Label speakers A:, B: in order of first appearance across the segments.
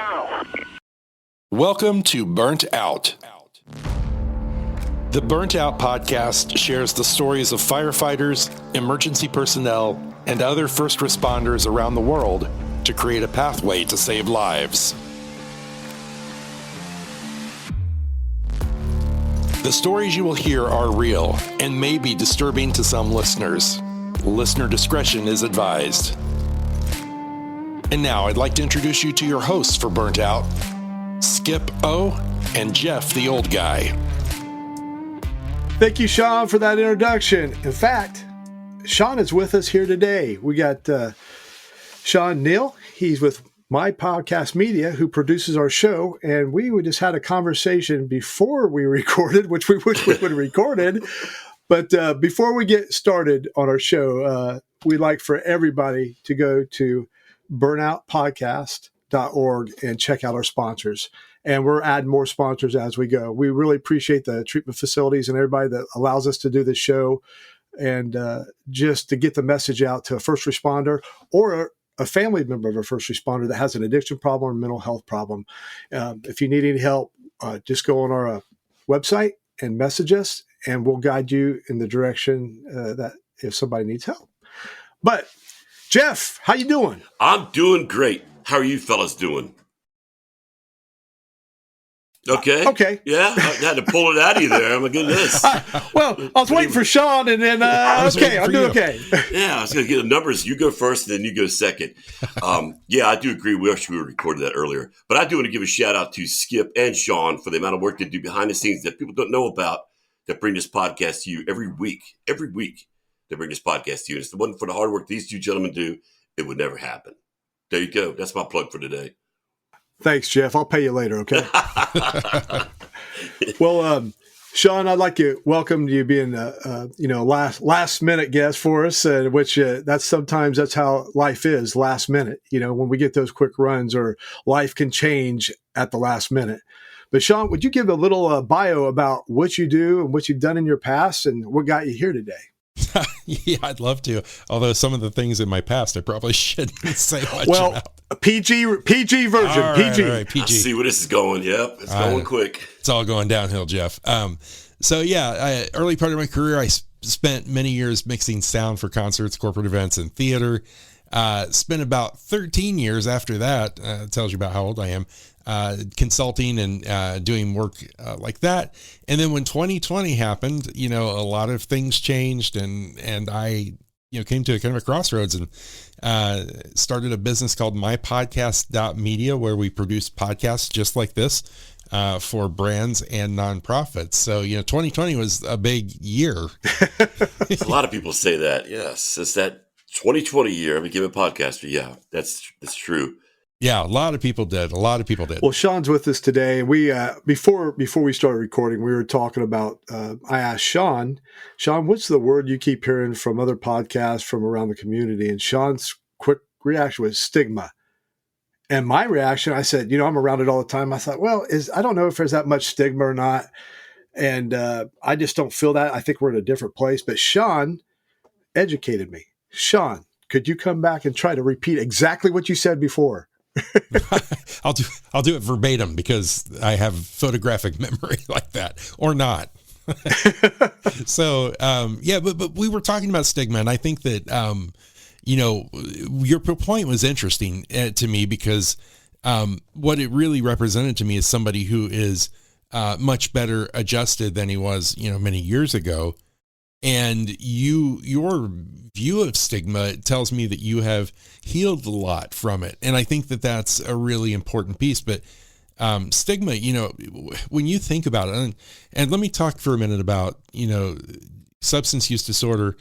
A: now.
B: Welcome to Burnt Out. The Burnt Out podcast shares the stories of firefighters, emergency personnel, and other first responders around the world to create a pathway to save lives. The stories you will hear are real and may be disturbing to some listeners. Listener discretion is advised. And now I'd like to introduce you to your hosts for Burnt Out, Skip O and Jeff the Old Guy.
C: Thank you, Shawn, for that introduction. In fact, Shawn is with us here today. We got Shawn Neal. He's with My Podcast Media, who produces our show. And we just had a conversation before we recorded, which we wish we would have recorded. But before we get started on our show, we'd like for everybody to go to burnoutpodcast.org and check out our sponsors. And we're adding more sponsors as we go. We really appreciate the treatment facilities and everybody that allows us to do this show, and just to get the message out to a first responder or a family member of a first responder that has an addiction problem or mental health problem. If you need any help, just go on our website and message us, and we'll guide you in the direction that if somebody needs help. But Jeff, how you doing?
D: I'm doing great. How are you fellas doing? Okay.
C: Okay.
D: Yeah, I had to pull it out of you there. Oh my goodness.
C: Well, I was waiting for Shawn, and then okay, I'm doing okay.
D: Yeah, I was going to get the numbers. You go first, and then you go second. Yeah, I do agree. We actually recorded that earlier, but I do want to give a shout out to Skip and Shawn for the amount of work they do behind the scenes that people don't know about, that bring this podcast to you every week. Every week, they bring this podcast to you. And it's the one for the hard work these two gentlemen do. It would never happen. There you go. That's my plug for today.
C: Thanks, Jeff. I'll pay you later, okay? Well, Shawn, I'd like to welcome you being last minute guest for us, which that's how life is, last minute. You know, when we get those quick runs, or life can change at the last minute. But Shawn, would you give a little bio about what you do and what you've done in your past and what got you here today?
E: Yeah, I'd love to. Although some of the things in my past, I probably shouldn't say much about.
C: PG version.
E: All right,
D: I
E: PG.
D: see where this is going. Yep, it's going quick.
E: It's all going downhill, Jeff. Early part of my career, I spent many years mixing sound for concerts, corporate events, and theater. Spent about 13 years after that. Tells you about how old I am. Consulting and doing work like that. And then when 2020 happened, a lot of things changed, and I came to a kind of a crossroads and started a business called mypodcast.media, where we produce podcasts just like this for brands and nonprofits. So 2020 was a big year.
D: A lot of people say that. Yes, it's that 2020 year. I became a podcaster. Yeah, that's true.
E: Yeah, a lot of people did.
C: Well, Shawn's with us today. We before we started recording, we were talking about. I asked Shawn, what's the word you keep hearing from other podcasts from around the community? And Shawn's quick reaction was stigma. And my reaction, I said, I'm around it all the time. I thought, I don't know if there's that much stigma or not, and I just don't feel that. I think we're in a different place. But Shawn educated me. Shawn, could you come back and try to repeat exactly what you said before?
E: I'll do it verbatim because I have photographic memory like that, or not. So, but we were talking about stigma, and I think that, your point was interesting to me because, what it really represented to me is somebody who is, much better adjusted than he was, many years ago. And your view of stigma tells me that you have healed a lot from it. And I think that that's a really important piece. But stigma, when you think about it, and let me talk for a minute about, substance use disorder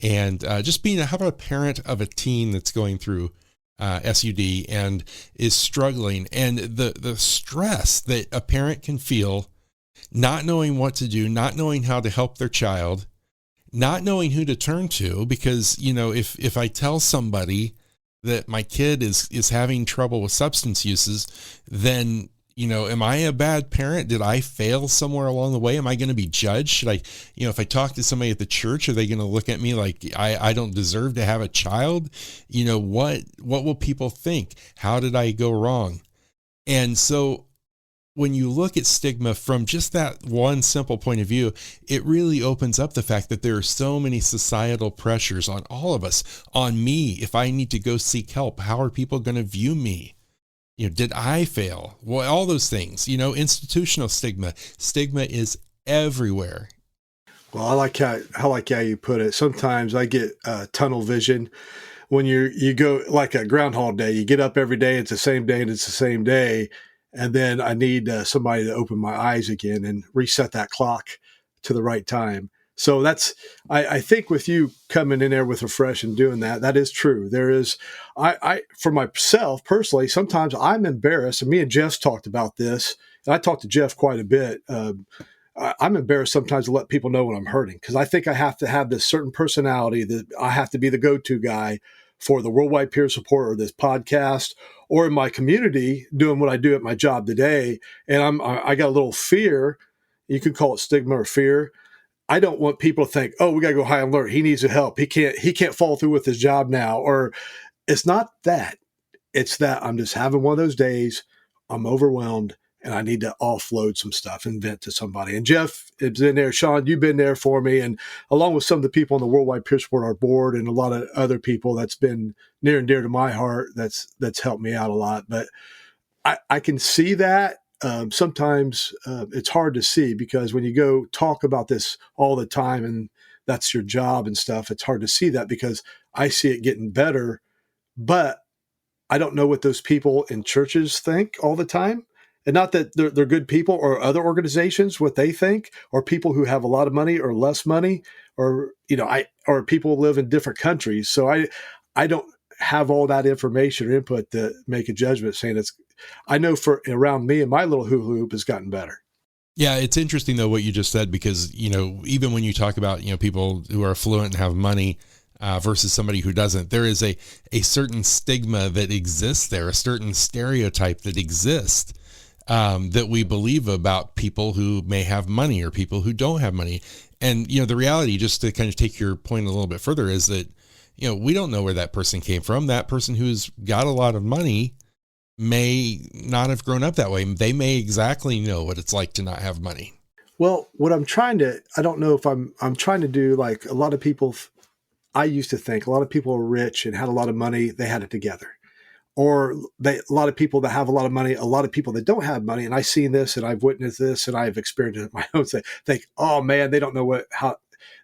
E: and just being how about a parent of a teen that's going through SUD and is struggling, and the stress that a parent can feel, not knowing what to do, not knowing how to help their child, not knowing who to turn to, because, if I tell somebody that my kid is having trouble with substance uses, then, am I a bad parent? Did I fail somewhere along the way? Am I going to be judged? Should I, if I talk to somebody at the church, are they going to look at me like I don't deserve to have a child? What will people think? How did I go wrong? And so when you look at stigma from just that one simple point of view, it really opens up the fact that there are so many societal pressures on all of us, on me. If I need to go seek help, how are people going to view me? Did I fail? Well, all those things, institutional stigma is everywhere.
C: Well, I like how you put it. Sometimes I get tunnel vision when you go like a Groundhog Day. You get up every day, it's the same day, and it's the same day, and then I need somebody to open my eyes again and reset that clock to the right time. So I think with you coming in there with Refresh and doing that is true. There is, I for myself personally, sometimes I'm embarrassed, and me and Jeff talked about this, and I talked to Jeff quite a bit. I'm embarrassed sometimes to let people know when I'm hurting, because I think I have to have this certain personality that I have to be the go-to guy for the worldwide peer support or this podcast or in my community doing what I do at my job today. And I got a little fear. You could call it stigma or fear. I don't want people to think, oh, we got to go high alert. He needs help. He can't follow through with his job now. Or it's not that. It's that I'm just having one of those days. I'm overwhelmed and I need to offload some stuff and vent to somebody. And Jeff is in there. Shawn, you've been there for me. And along with some of the people on the Worldwide Peer Support, our board, and a lot of other people, that's been near and dear to my heart. That's helped me out a lot. But I can see that. Sometimes it's hard to see, because when you go talk about this all the time and that's your job and stuff, it's hard to see that, because I see it getting better, but I don't know what those people in churches think all the time. And not that they're good people, or other organizations, what they think, or people who have a lot of money or less money, or, or people who live in different countries. So I don't have all that information or input to make a judgment saying I know for around me and my little hula hoop has gotten better.
E: Yeah. It's interesting though, what you just said, because, even when you talk about, people who are affluent and have money, versus somebody who doesn't, there is a certain stigma that exists there, a certain stereotype that exists, that we believe about people who may have money or people who don't have money. And, the reality, just to kind of take your point a little bit further, is that, we don't know where that person came from. That person who's got a lot of money may not have grown up that way. They may exactly know what it's like to not have money.
C: Well, what I don't know if I'm trying to do, like a lot of people, I used to think a lot of people are rich and had a lot of money, they had it together. Or a lot of people that have a lot of money, a lot of people that don't have money. And I've seen this and I've witnessed this and I've experienced it my own. Think, oh man, they don't know how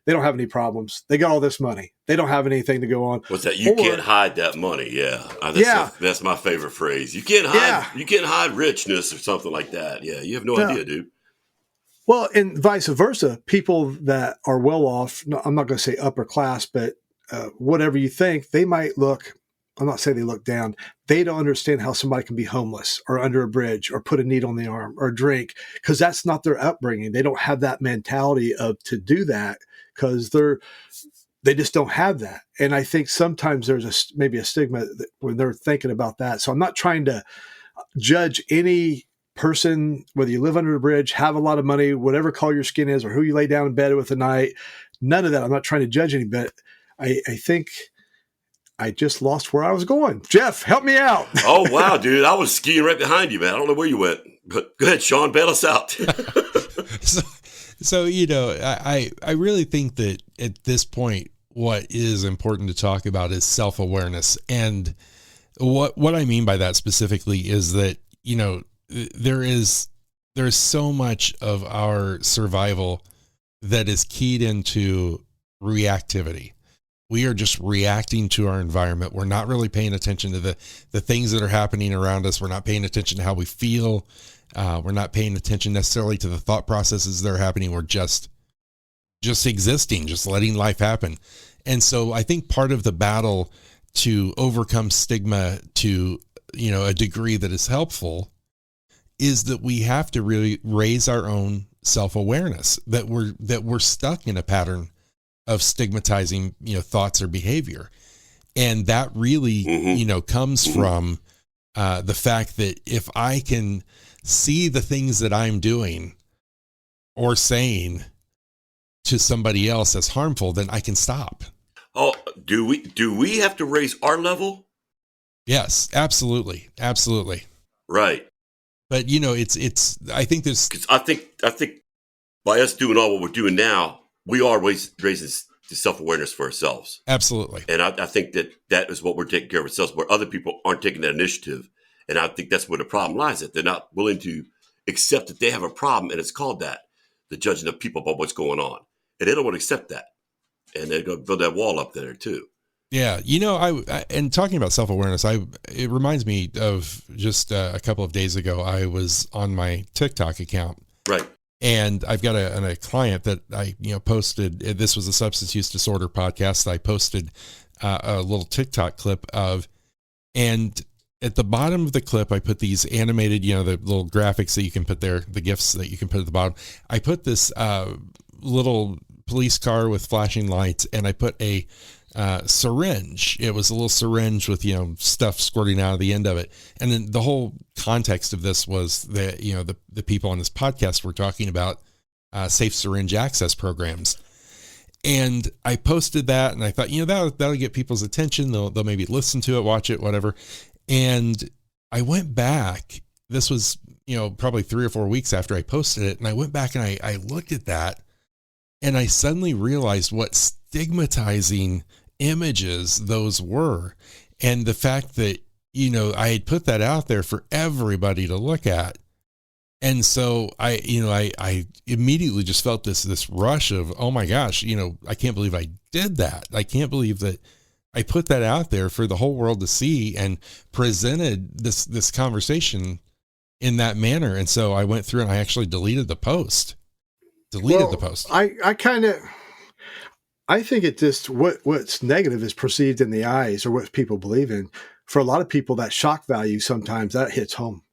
C: they don't have any problems. They got all this money. They don't have anything to go on.
D: What's that? You can't hide that money. Yeah. That's my favorite phrase. You can't hide richness or something like that. Yeah. You have no idea, dude.
C: Well, and vice versa. People that are well off, I'm not going to say upper class, but whatever you think, they might look, I'm not saying they look down. They don't understand how somebody can be homeless or under a bridge or put a needle in the arm or drink, because that's not their upbringing. They don't have that mentality to do that, because they just don't have that. And I think sometimes there's maybe a stigma when they're thinking about that. So I'm not trying to judge any person, whether you live under a bridge, have a lot of money, whatever color your skin is, or who you lay down in bed with at night. None of that. I'm not trying to judge any, but I think I just lost where I was going. Jeff, help me out.
D: Oh, wow, dude. I was skiing right behind you, man. I don't know where you went, but go ahead, Shawn, bail us out.
E: So, I really think that at this point, what is important to talk about is self-awareness. And what I mean by that specifically is that, there's so much of our survival that is keyed into reactivity. We are just reacting to our environment. We're not really paying attention to the things that are happening around us. We're not paying attention to how we feel. We're not paying attention necessarily to the thought processes that are happening. We're just existing, just letting life happen. And so I think part of the battle to overcome stigma to, a degree that is helpful is that we have to really raise our own self-awareness, that we're stuck in a pattern of stigmatizing, thoughts or behavior. And that really, comes from the fact that if I can see the things that I'm doing or saying to somebody else as harmful, then I can stop.
D: Oh, do we have to raise our level?
E: Yes, absolutely. Absolutely.
D: Right.
E: But I think there's,
D: 'Cause I think by us doing all what we're doing now, we are raising the self-awareness for ourselves.
E: absolutely.
D: And I think that is what we're taking care of ourselves, where other people aren't taking that initiative. And I think that's where the problem lies, that they're not willing to accept that they have a problem, and it's called that, the judging of people about what's going on. And they don't want to accept that. And they're going to build that wall up there too.
E: Yeah. And talking about self-awareness, it reminds me of just a couple of days ago, I was on my TikTok account.
D: Right.
E: And I've got a client that I, posted, this was a substance use disorder podcast. I posted a little TikTok clip of, and at the bottom of the clip, I put these animated, the little graphics that you can put there, the GIFs that you can put at the bottom. I put this little police car with flashing lights, and I put a syringe. It was a little syringe with, stuff squirting out of the end of it. And then the whole context of this was that, the people on this podcast were talking about safe syringe access programs. And I posted that, and I thought, that'll get people's attention. They'll maybe listen to it, watch it, whatever. And I went back, this was, probably 3 or 4 weeks after I posted it. And I went back and I looked at that, and I suddenly realized what stigmatizing images those were. And the fact that, I had put that out there for everybody to look at. And so I immediately just felt this rush of, oh my gosh, I can't believe I did that. I can't believe that I put that out there for the whole world to see and presented this conversation in that manner. And so I went through and I actually deleted the post.
C: I think it just, what's negative is perceived in the eyes, or what people believe in. For a lot of people, that shock value, sometimes that hits home.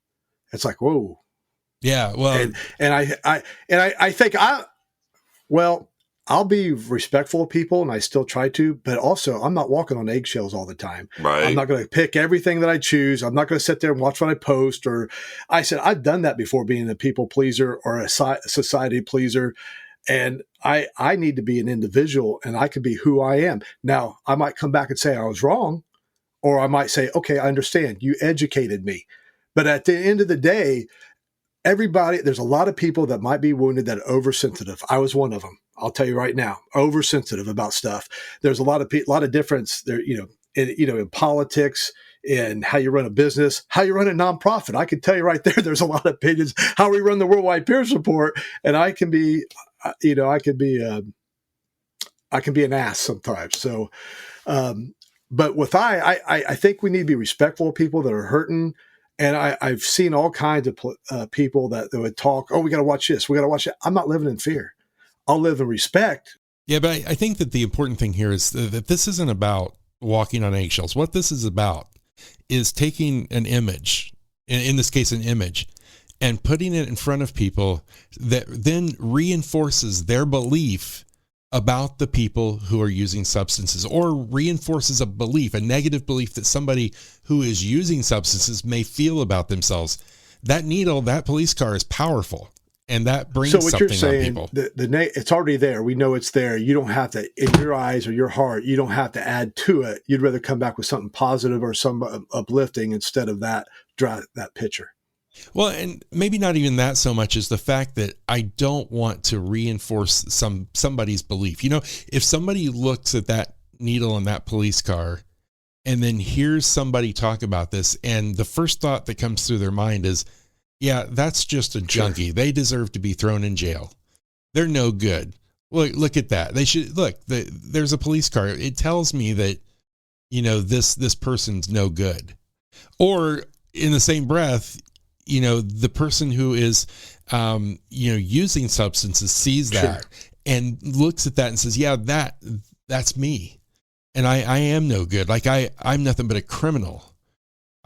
C: It's like, whoa.
E: Yeah. Well,
C: I think I'll be respectful of people, and I still try to, but also I'm not walking on eggshells all the time.
D: Right.
C: I'm not going to pick everything that I choose. I'm not going to sit there and watch what I post. Or I said, I've done that before, being a people pleaser or a society pleaser. And I need to be an individual, and I can be who I am. Now, I might come back and say I was wrong, or I might say, okay, I understand. You educated me. But at the end of the day, there's a lot of people that might be wounded that are oversensitive. I was one of them. I'll tell you right now, oversensitive about stuff. There's a lot of difference there, in politics, in how you run a business, how you run a nonprofit. I can tell you right there, there's a lot of opinions, how we run the Worldwide Peer Support. And I can be an ass sometimes. So, but with I think we need to be respectful of people that are hurting. And I've seen all kinds of people that would talk, oh, we got to watch this, we got to watch that. I'm not living in fear. I'll live in respect.
E: Yeah, but I think that the important thing here is that this isn't about walking on eggshells. What this is about is taking an image, in this case, an image, and putting it in front of people that then reinforces their belief about the people who are using substances, or reinforces a belief, a negative belief that somebody who is using substances may feel about themselves. That needle, that police car is powerful, and that brings something on people. So what you're
C: saying, it's already there. We know it's there. You don't have to, in your eyes or your heart, you don't have to add to it. You'd rather come back with something positive or some uplifting instead of that picture.
E: Well, and maybe not even that so much as the fact that I don't want to reinforce somebody's belief. If somebody looks at that needle in that police car and then hears somebody talk about this, and the first thought that comes through their mind is, yeah, that's just a junkie. They deserve to be thrown in jail. They're no good. Look at that. They should there's a police car. It tells me that, this person's no good. Or in the same breath, the person who is, using substances sees that and looks at that and says, yeah, that's me. And I am no good. Like I'm nothing but a criminal.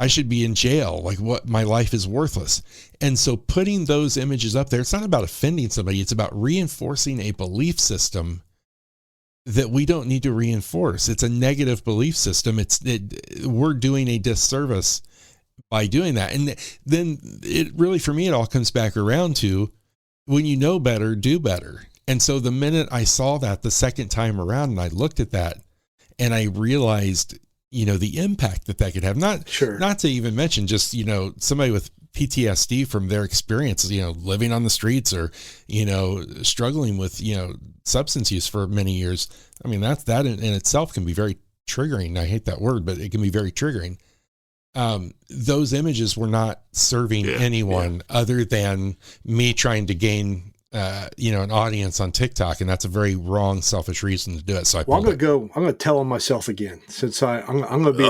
E: I should be in jail. Like my life is worthless. And so putting those images up there, it's not about offending somebody. It's about reinforcing a belief system that we don't need to reinforce. It's a negative belief system. We're doing a disservice by doing that. And then it really, for me, it all comes back around to, when you know better, do better. And so the minute I saw that the second time around, and I looked at that and I realized, the impact that could have, not to even mention just, somebody with PTSD from their experience, living on the streets or, struggling with, substance use for many years. I mean, that in itself can be very triggering. I hate that word, but it can be very triggering. Those images were not serving anyone other than me trying to gain, an audience on TikTok. And that's a very wrong, selfish reason to do it. So I'm going to tell on myself again, since I'm going to be,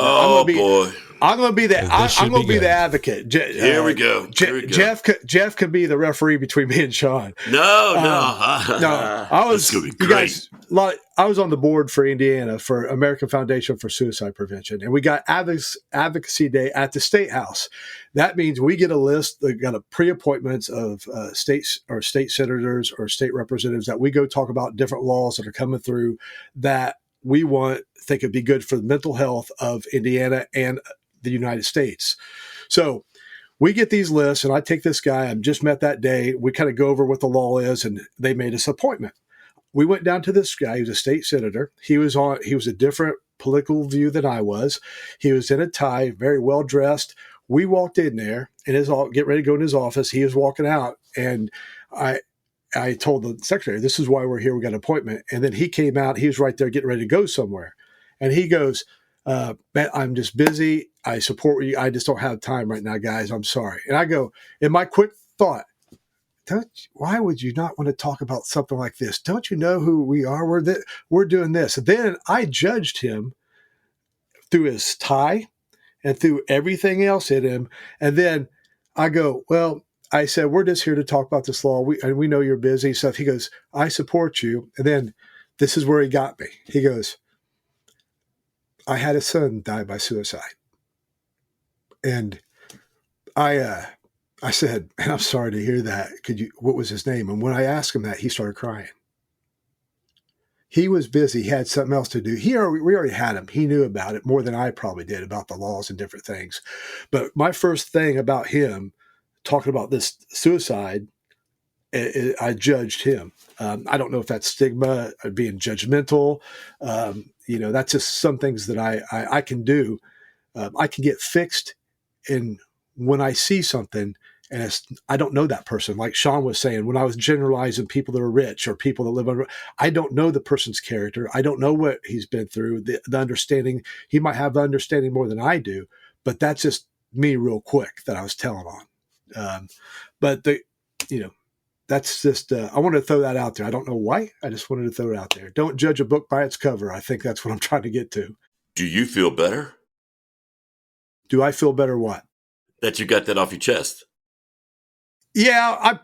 E: I'm going to be the advocate.
D: Here we go.
C: Jeff could be the referee between me and Shawn.
D: No.
C: I was, you guys, I was on the board for Indiana for American Foundation for Suicide Prevention, and we got Advocacy Day at the State House. That means we get a list, they got a pre-appointments of state senators or state representatives that we go talk about different laws that are coming through that we think it'd be good for the mental health of Indiana and the United States. So we get these lists, and I take this guy I've just met that day. We kind of go over what the law is, and they made us an appointment. We went down to this guy. He was a state senator. He was a different political view than I was. He was in a tie, very well dressed. We walked in there, and get ready to go in his office. He was walking out, and I told the secretary, "This is why we're here. We got an appointment." And then he came out. He was right there getting ready to go somewhere, and he goes, "Man, I'm just busy. I support you. I just don't have time right now, guys. I'm sorry." And I go, in my quick thought, why would you not want to talk about something like this? Don't you know who we are? We're doing this. And then I judged him through his tie and through everything else in him. And then I go, well, I said, we're just here to talk about this law. We know you're busy. So he goes, I support you. And then this is where he got me. He goes, I had a son die by suicide. And I said, man, I'm sorry to hear that. What was his name? And when I asked him that, he started crying. He was busy. He had something else to do. We already had him. He knew about it more than I probably did, about the laws and different things. But my first thing about him talking about this suicide, I judged him. I don't know if that's stigma, being judgmental. That's just some things that I can do. I can get fixed in when I see something and I don't know that person. Like Shawn was saying, when I was generalizing people that are rich or people that live under, I don't know the person's character. I don't know what he's been through, the understanding. He might have understanding more than I do, but that's just me real quick that I was telling on. That's just, I wanted to throw that out there. I don't know why. I just wanted to throw it out there. Don't judge a book by its cover. I think that's what I'm trying to get to.
D: Do you feel better?
C: Do I feel better what?
D: That you got that off your chest.
C: Yeah,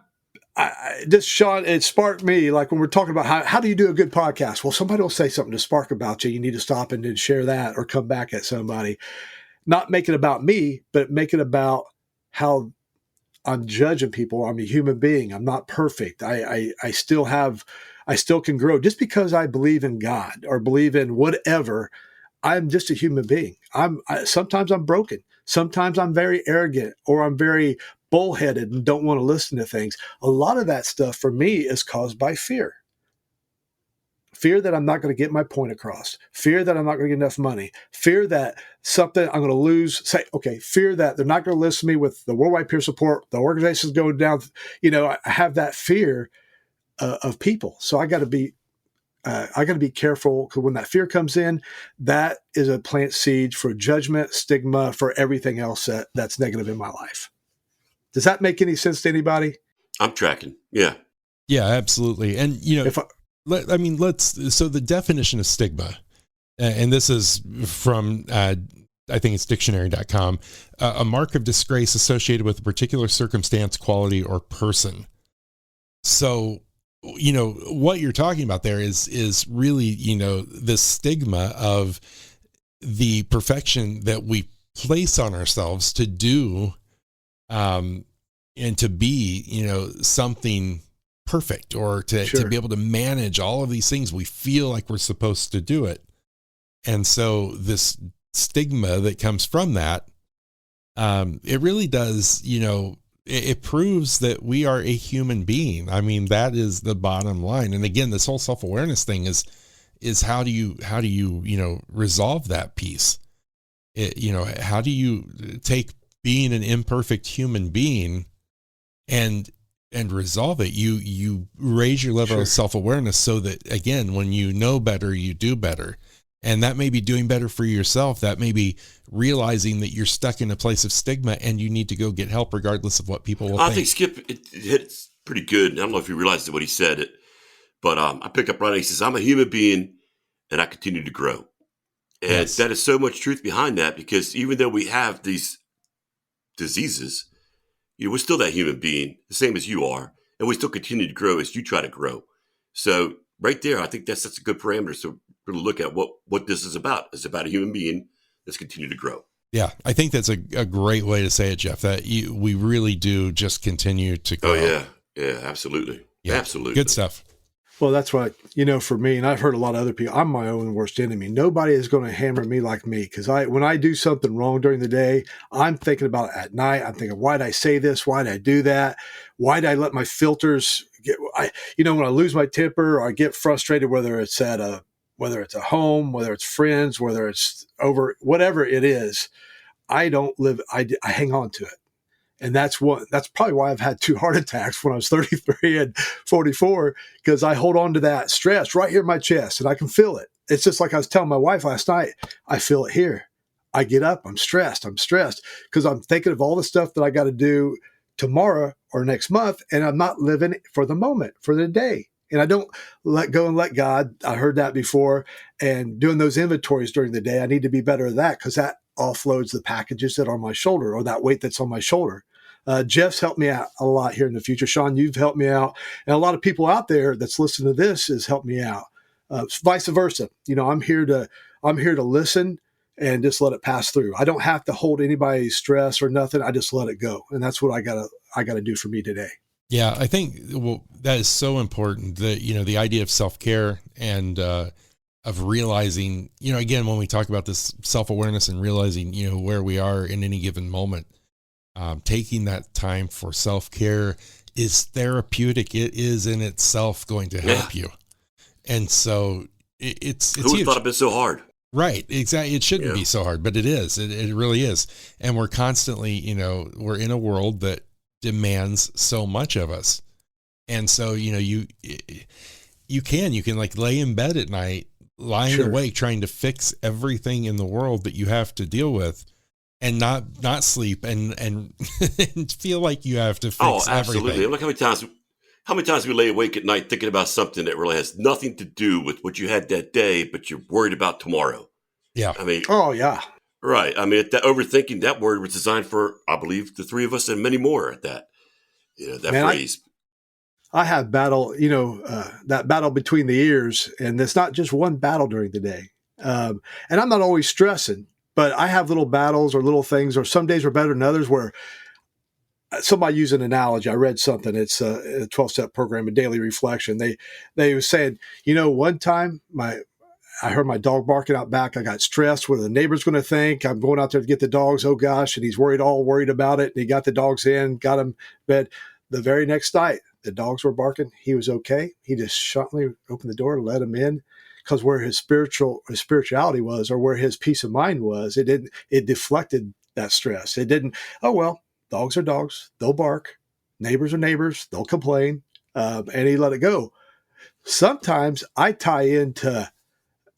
C: Shawn, it sparked me. Like when we're talking about how do you do a good podcast? Well, somebody will say something to spark about you. You need to stop and then share that or come back at somebody. Not make it about me, but make it about how I'm judging people. I'm a human being. I'm not perfect. I still can grow. Just because I believe in God or believe in whatever, I'm just a human being. Sometimes I'm broken. Sometimes I'm very arrogant or I'm very bullheaded and don't want to listen to things. A lot of that stuff for me is caused by fear. Fear that I'm not going to get my point across. Fear that I'm not going to get enough money. Fear that something I'm going to lose. Fear that they're not going to listen to me with the worldwide peer support. The organization's going down. I have that fear of people. So I got to be careful, because when that fear comes in, that is a plant seed for judgment, stigma, for everything else that's negative in my life. Does that make any sense to anybody?
D: I'm tracking. Yeah.
E: Yeah, absolutely. And, so the definition of stigma, and this is from, I think it's dictionary.com, a mark of disgrace associated with a particular circumstance, quality, or person. So, what you're talking about there is really, the stigma of the perfection that we place on ourselves to do, and to be, something perfect, or to be able to manage all of these things. We feel like we're supposed to do it. And so this stigma that comes from that, it really does, it proves that we are a human being. I mean, that is the bottom line. And again, this whole self-awareness thing is how do you resolve that piece? How do you take being an imperfect human being and resolve it. You raise your level of self-awareness so that, again, when you know better, you do better. And that may be doing better for yourself. That may be realizing that you're stuck in a place of stigma and you need to go get help regardless of what people will think.
D: I think Skip it hits pretty good. I don't know if you realized what he said, but I pick up right. He says, "I'm a human being, and I continue to grow." And
E: Yes.
D: that is so much truth behind that, because even though we have these diseases, we're still that human being, the same as you are, and we still continue to grow as you try to grow. So right there, I think that's a good parameter. So really look at what this is about. It's about a human being that's continued to grow.
E: Yeah, I think that's a great way to say it, Jeff, that we really do just continue to grow.
D: Oh, yeah. Yeah, absolutely.
E: Yeah.
D: Absolutely.
E: Good stuff.
C: Well, that's what, for me, and I've heard a lot of other people, I'm my own worst enemy. Nobody is going to hammer me like me, because when I do something wrong during the day, I'm thinking about it at night. I'm thinking, why did I say this? Why did I do that? Why did I let my filters get, when I lose my temper or I get frustrated, whether it's at a home, whether it's friends, whether it's over, whatever it is, I hang on to it. And that's probably why I've had 2 heart attacks when I was 33 and 44, because I hold on to that stress right here in my chest and I can feel it. It's just like I was telling my wife last night, I feel it here. I get up, I'm stressed because I'm thinking of all the stuff that I got to do tomorrow or next month. And I'm not living for the moment, for the day. And I don't let go and let God. I heard that before. And doing those inventories during the day, I need to be better at that, because that offloads the packages that are on my shoulder, or that weight that's on my shoulder. Jeff's helped me out a lot here in the future. Shawn, you've helped me out. And a lot of people out there that's listening to this has helped me out. Vice versa. I'm here to listen and just let it pass through. I don't have to hold anybody's stress or nothing. I just let it go. And that's what I gotta do for me today.
E: Yeah, I think that is so important, that, the idea of self-care and of realizing, again, when we talk about this self-awareness and realizing, where we are in any given moment, taking that time for self-care is therapeutic. It is in itself going to help you. And so it's
D: Who would
E: huge.
D: have thought it'd been so hard?
E: Right. Exactly. It shouldn't be so hard, but it is. It really is. And we're constantly, we're in a world that demands so much of us. And so, you can like lay in bed at night, lying awake, trying to fix everything in the world that you have to deal with, and not sleep and and feel like you have to fix
D: absolutely.
E: everything.
D: Look how many times we lay awake at night thinking about something that really has nothing to do with what you had that day, but you're worried about tomorrow.
E: Yeah.
D: I mean,
C: oh yeah,
D: right. I mean, that overthinking, that word was designed for, I believe, the 3 of us and many more at that. That phrase.
C: I have battle, that battle between the ears, and it's not just one battle during the day. And I'm not always stressing, but I have little battles or little things, or some days are better than others, where somebody used an analogy. I read something. It's a 12-step program, a daily reflection. They were saying, one time I heard my dog barking out back. I got stressed. What are the neighbors going to think? I'm going out there to get the dogs. Oh gosh. And he's worried about it. And he got the dogs in, got them bed. The very next night, the dogs were barking. He was okay. He just shortly opened the door and let them in, because where his spirituality was, or where his peace of mind was, it deflected that stress. It didn't, oh, well, dogs are dogs. They'll bark. Neighbors are neighbors. They'll complain. And he let it go. Sometimes I tie into,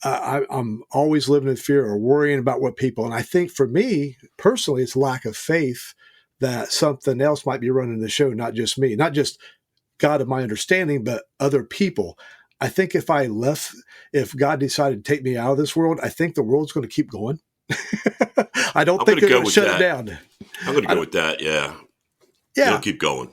C: I'm always living in fear or worrying about what people, and I think for me personally, it's lack of faith that something else might be running the show, not just me, not just God of my understanding, but other people. I think if God decided to take me out of this world, I think the world's going to keep going. I don't think they're going to shut it down.
D: I'm going to go with that. Yeah.
C: Yeah.
D: It'll keep going.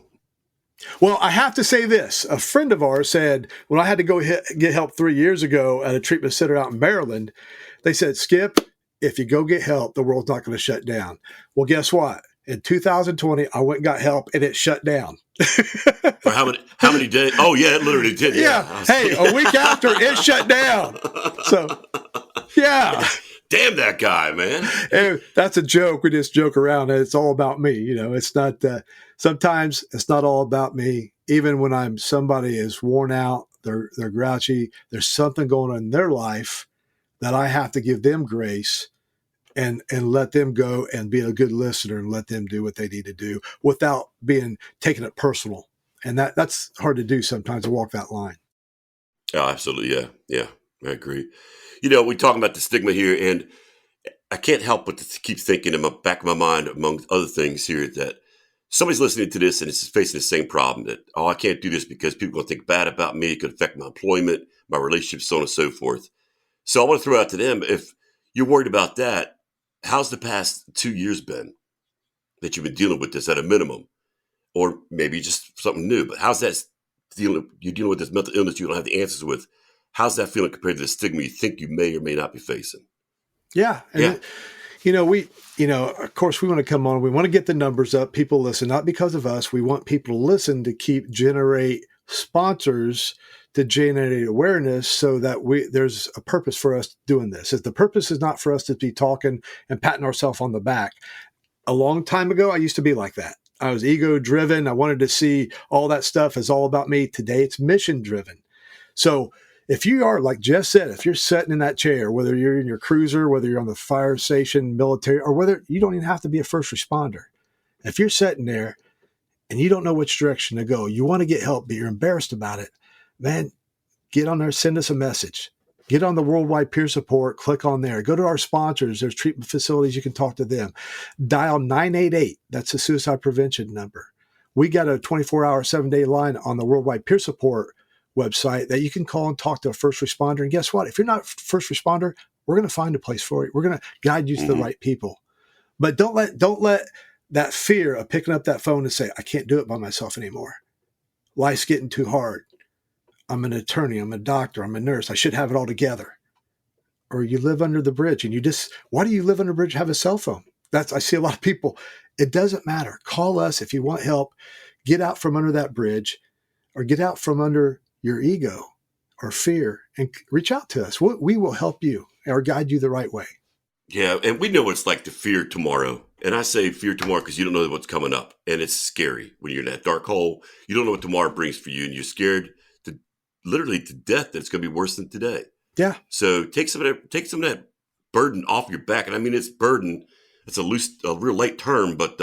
C: Well, I have to say this. A friend of ours said, when I had to go get help 3 years ago at a treatment center out in Maryland, they said, Skip, if you go get help, the world's not going to shut down. Well, guess what? In 2020, I went and got help, and it shut down.
D: For how many days? Oh, yeah, it literally did.
C: Yeah. Hey, a week after, it shut down. So, yeah.
D: Damn that guy, man.
C: And that's a joke. We just joke around. It's all about me. It's not, sometimes it's not all about me. Even when somebody is worn out, they're grouchy, there's something going on in their life that I have to give them grace. and let them go and be a good listener and let them do what they need to do without being taking it personal. And that's hard to do sometimes, to walk that line.
D: Oh, absolutely. Yeah. Yeah. I agree. We're talking about the stigma here, and I can't help but to keep thinking in the back of my mind, among other things here, that somebody's listening to this and is facing the same problem that, oh, I can't do this because people are going to think bad about me. It could affect my employment, my relationships, so on and so forth. So I want to throw out to them, if you're worried about that, how's the past 2 years been that you've been dealing with this at a minimum? Or maybe just something new, but how's that you're dealing with this mental illness you don't have the answers with? How's that feeling compared to the stigma you think you may or may not be facing?
C: Yeah. And of course we want to come on, we want to get the numbers up. People listen, not because of us. We want people to listen to generate sponsors, to generate awareness, so that there's a purpose for us doing this. If the purpose is not for us to be talking and patting ourselves on the back. A long time ago, I used to be like that. I was ego driven. I wanted to see all that stuff as all about me. Today, it's mission driven. So if you are, like Jeff said, if you're sitting in that chair, whether you're in your cruiser, whether you're on the fire station, military, or whether you don't even have to be a first responder, if you're sitting there and you don't know which direction to go, you want to get help, but you're embarrassed about it, man, get on there, send us a message. Get on the Worldwide Peer Support, click on there. Go to our sponsors. There's treatment facilities. You can talk to them. Dial 988. That's the suicide prevention number. We got a 24-hour, 7-day line on the Worldwide Peer Support website that you can call and talk to a first responder. And guess what? If you're not a first responder, we're going to find a place for you. We're going to guide you to the right people. But don't let that fear of picking up that phone and say, I can't do it by myself anymore. Life's getting too hard. I'm an attorney, I'm a doctor, I'm a nurse, I should have it all together. Or you live under the bridge and why do you live under the bridge, have a cell phone? I see a lot of people. It doesn't matter. Call us if you want help. Get out from under that bridge, or get out from under your ego or fear, and reach out to us. We will help you or guide you the right way.
D: Yeah, and we know what it's like to fear tomorrow. And I say fear tomorrow because you don't know what's coming up. And it's scary when you're in that dark hole. You don't know what tomorrow brings for you, and you're scared literally to death that it's going to be worse than today.
C: Yeah.
D: So take some of that burden off your back. And I mean, it's burden. It's a real light term, but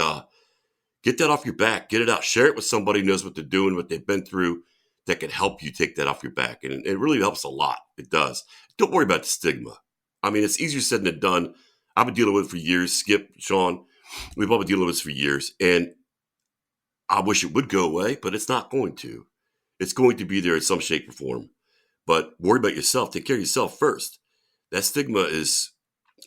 D: get that off your back. Get it out. Share it with somebody who knows what they're doing, what they've been through, that can help you take that off your back. And it really helps a lot. It does. Don't worry about the stigma. I mean, it's easier said than done. I've been dealing with it for years. Skip, Shawn, we've all been dealing with this for years. And I wish it would go away, but it's not going to. It's going to be there in some shape or form. But worry about yourself. Take care of yourself first. That stigma is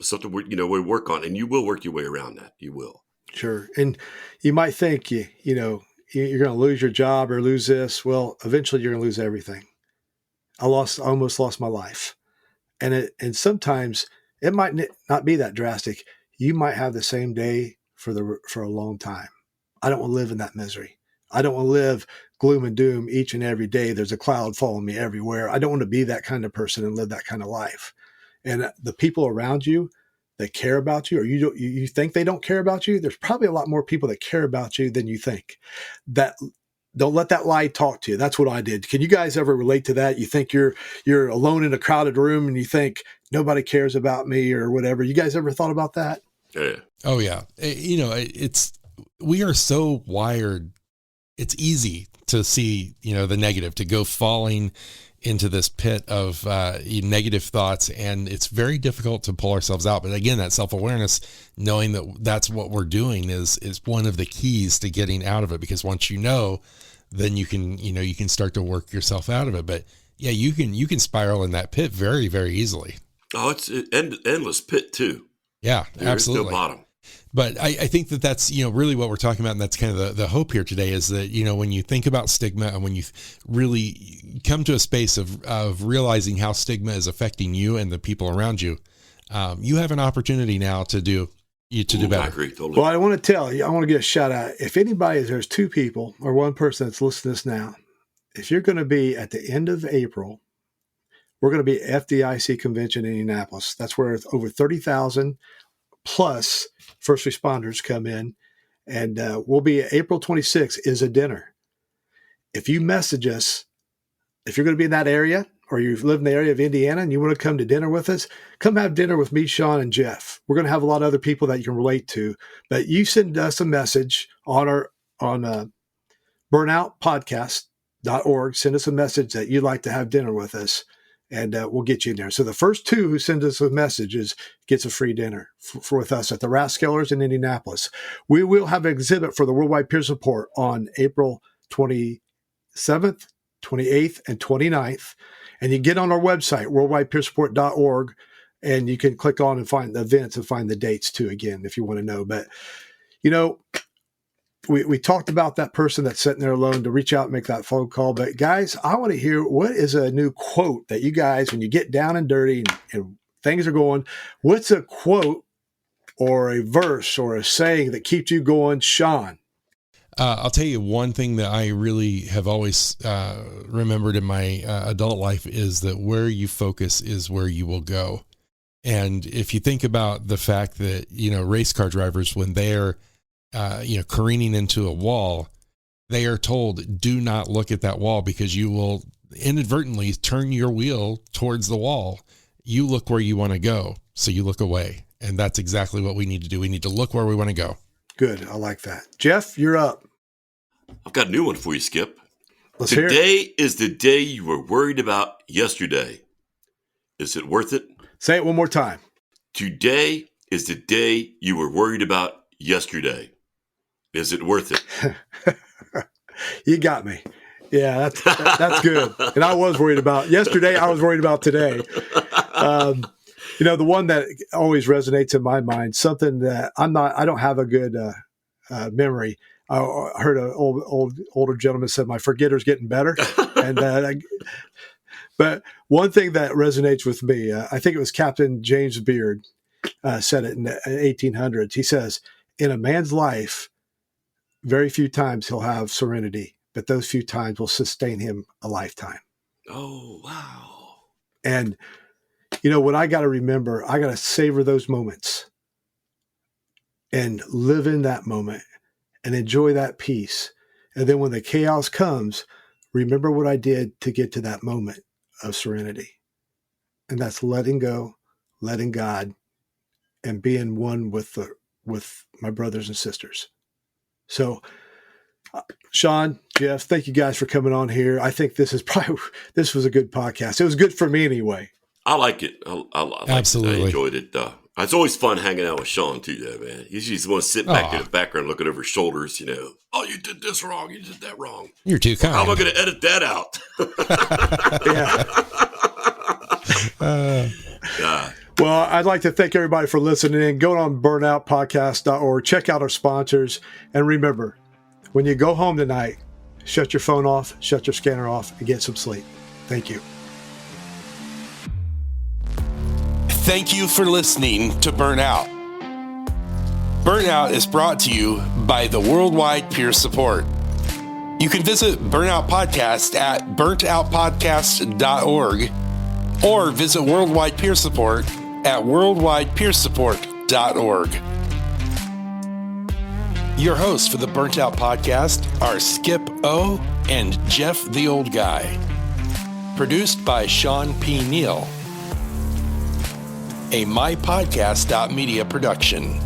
D: something we work on, and you will work your way around that. You will.
C: Sure. And you might think, you're going to lose your job or lose this. Well, eventually you're going to lose everything. I almost lost my life. And sometimes it might not be that drastic. You might have the same day for a long time. I don't want to live in that misery. I don't want to live gloom and doom each and every day. There's a cloud following me everywhere. I don't want to be that kind of person and live that kind of life. And the people around you that care about you, or you think they don't care about you, there's probably a lot more people that care about you than you think. That don't let that lie talk to you. That's what I did. Can you guys ever relate to that? You think you're alone in a crowded room and you think nobody cares about me or whatever. You guys ever thought about that?
D: Yeah.
E: Oh yeah. We are so wired. It's easy to see, the negative, to go falling into this pit of negative thoughts. And it's very difficult to pull ourselves out. But again, that self-awareness, knowing that that's what we're doing is one of the keys to getting out of it. Because once you know, then you can start to work yourself out of it. But yeah, you can spiral in that pit very, very easily.
D: Oh, it's an endless pit too.
E: Yeah, absolutely.
D: There's no bottom.
E: But I think that's, really what we're talking about. And that's kind of the hope here today is that, when you think about stigma and when you really come to a space of realizing how stigma is affecting you and the people around you, you have an opportunity now to do better.
D: I agree totally.
C: Well, I want to get a shout out. If there's two people or one person that's listening to this now, if you're going to be at the end of April, we're going to be at FDIC convention in Indianapolis. That's where over 30,000 plus first responders come in, and we'll be April 26th is a dinner. If you message us, if you're going to be in that area, or you live in the area of Indiana and you want to come to dinner with us, come have dinner with me, Shawn, and Jeff. We're going to have a lot of other people that you can relate to. But you send us a message on burnoutpodcast.org. Send us a message that you'd like to have dinner with us, and we'll get you in there. So the first 2 who send us a message gets a free dinner with us at the Rathskellers in Indianapolis. We will have an exhibit for the Worldwide Peer Support on April 27th, 28th, and 29th. And you get on our website, worldwidepeersupport.org, and you can click on and find the events and find the dates too, again, if you want to know. But, we talked about that person that's sitting there alone to reach out and make that phone call. But guys, I want to hear, what is a new quote that you guys, when you get down and dirty and things are going, what's a quote or a verse or a saying that keeps you going, Shawn?
E: I'll tell you one thing that I really have always remembered in my adult life is that where you focus is where you will go. And if you think about the fact that, race car drivers, when they're, careening into a wall, they are told, do not look at that wall because you will inadvertently turn your wheel towards the wall. You look where you want to go. So you look away. And that's exactly what we need to do. We need to look where we want to go.
C: Good. I like that. Jeff, you're up.
D: I've got a new one for you, Skip.
C: Let's hear it.
D: Today is the day you were worried about yesterday. Is it worth it?
C: Say it one more time. Today
D: is the day you were worried about yesterday. Is it worth it?
C: You got me. Yeah, that's good. And I was worried about yesterday. I was worried about today. The one that always resonates in my mind, something that I don't have a good memory. I heard an older gentleman said, my forgetter's getting better. But one thing that resonates with me, I think it was Captain James Beard said it in the 1800s. He says, in a man's life, very few times he'll have serenity, but those few times will sustain him a lifetime.
D: Oh, wow.
C: And, what I got to remember, I got to savor those moments and live in that moment and enjoy that peace. And then when the chaos comes, remember what I did to get to that moment of serenity. And that's letting go, letting God, and being one with my brothers and sisters. So, Shawn, Jeff, thank you guys for coming on here. I think this was a good podcast. It was good for me anyway.
D: I like it. I
E: Absolutely.
D: I enjoyed it. It's always fun hanging out with Shawn too, though, man. He's just want to sit back in the background, looking over his shoulders, oh, you did this wrong. You did that wrong.
E: You're too kind.
D: How am I going to edit that out?
C: Yeah. Well, I'd like to thank everybody for listening in. Go on burnoutpodcast.org. Check out our sponsors. And remember, when you go home tonight, shut your phone off, shut your scanner off, and get some sleep. Thank you.
B: Thank you for listening to Burnout. Burnout is brought to you by the Worldwide Peer Support. You can visit Burnout Podcast at burntoutpodcast.org or visit Worldwide Peer Support at worldwidepeersupport.org. Your hosts for the Burnt Out Podcast are Skip O and Jeff the Old Guy. Produced by Shawn P. Neal. A MyPodcast.media production.